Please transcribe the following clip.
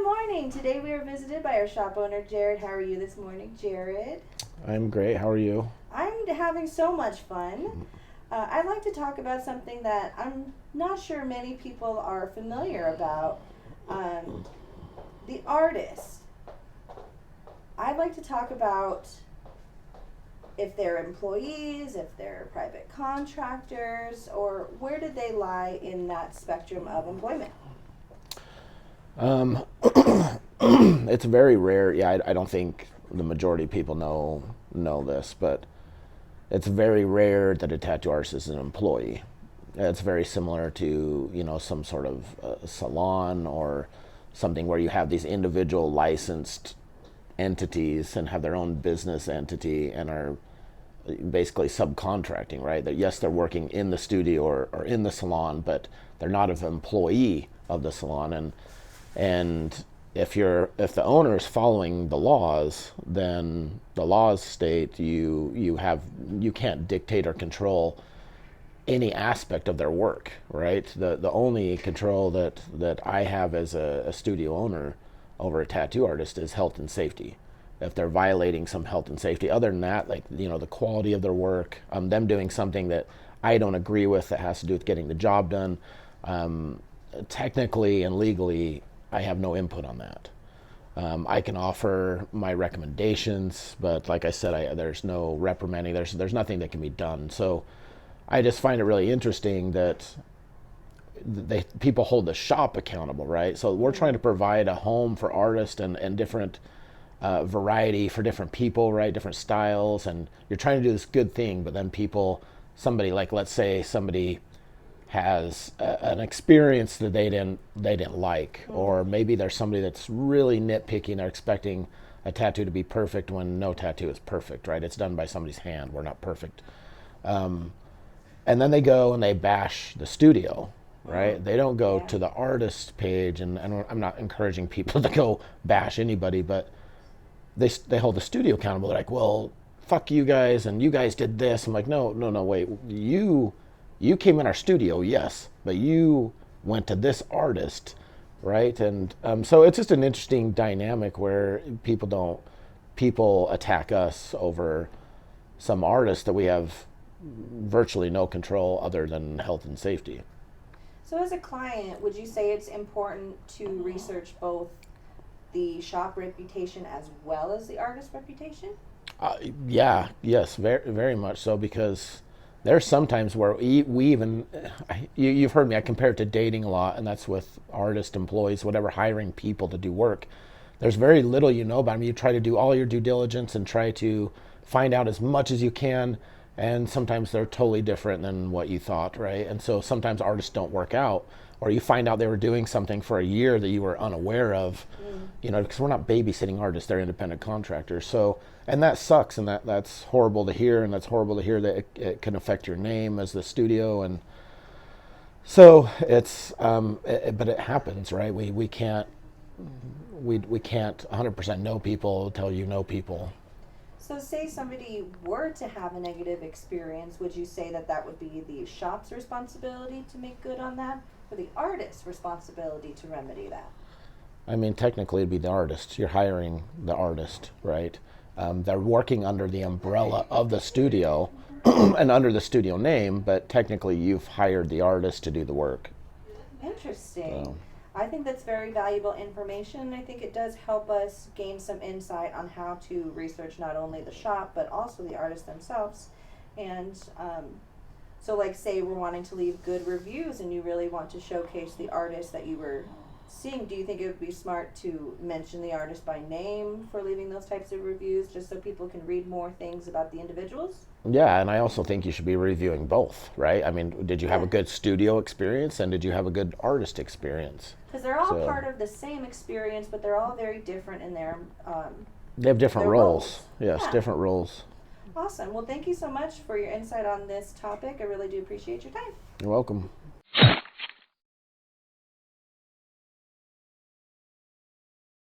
Good morning. Today we are visited by our shop owner, Jared. How are you this morning, Jared? I'm great. How are you? I'm having so much fun. I'd like to talk about something that I'm not sure many people are familiar about. Um, the artist. I'd like to talk about if they're employees, if they're private contractors, or where did they lie in that spectrum of employment? Um, it's very rare. Yeah, I don't think the majority of people know this, but it's very rare that a tattoo artist is an employee. It's very similar to some sort of salon or something where you have these individual licensed entities and have their own business entity and are basically subcontracting, right? That yes, they're working in the studio or in the salon, but they're not an employee of the salon. And if the owner is following the laws, then the laws state you can't dictate or control any aspect of their work, right? The only control that I have as a studio owner over a tattoo artist is health and safety. If they're violating some health and safety, other than that, like the quality of their work, them doing something that I don't agree with that has to do with getting the job done, technically and legally, I have no input on that. I can offer my recommendations, but like I said, there's no reprimanding. There's nothing that can be done. So I just find it really interesting that people hold the shop accountable, right? So we're trying to provide a home for artists and different variety for different people, right? Different styles, and you're trying to do this good thing, but then somebody like let's say somebody has an experience that they didn't like, or maybe there's somebody that's really nitpicking. They're expecting a tattoo to be perfect when no tattoo is perfect, right? It's done by somebody's hand. We're not perfect. And then they go and they bash the studio, right? They don't go Yeah. to the artist page, and I'm not encouraging people to go bash anybody, but they hold the studio accountable. They're like, well, fuck you guys, and you guys did this. I'm like, no, no, no, wait. You came in our studio, yes, but you went to this artist, right? And so it's just an interesting dynamic where people attack us over some artists that we have virtually no control other than health and safety. So, as a client, would you say it's important to research both the shop reputation as well as the artist reputation? Yeah, yes, very, very much so, because there's sometimes where we even, you've heard me, I compare it to dating a lot, and that's with artist employees, whatever, hiring people to do work. There's very little you know about them. You try to do all your due diligence and try to find out as much as you can, and sometimes they're totally different than what you thought, right? And so sometimes artists don't work out, or you find out they were doing something for a year that you were unaware of, because we're not babysitting artists, they're independent contractors. So, and that sucks, and that's horrible to hear, and that's horrible to hear that it can affect your name as the studio. And so but it happens, right? We can't 100% know people until you know people. So, say somebody were to have a negative experience, would you say that that would be the shop's responsibility to make good on that, or the artist's responsibility to remedy that? I mean, technically, it'd be the artist. You're hiring the artist, right? They're working under the umbrella of the studio and under the studio name, but technically, you've hired the artist to do the work. Interesting. So, I think that's very valuable information. I think it does help us gain some insight on how to research not only the shop but also the artists themselves. And so, like, say we're wanting to leave good reviews and you really want to showcase the artist that you were seeing, do you think it would be smart to mention the artist by name for leaving those types of reviews just so people can read more things about the individuals? yeah, and I also think you should be reviewing both, right? I mean, did you have Yeah. a good studio experience and did you have a good artist experience? Because they're all So part of the same experience, but they're all very different in they have different their roles. roles. Yes, Yeah. different roles. Awesome. Well, thank you so much for your insight on this topic. I really do appreciate your time. You're welcome.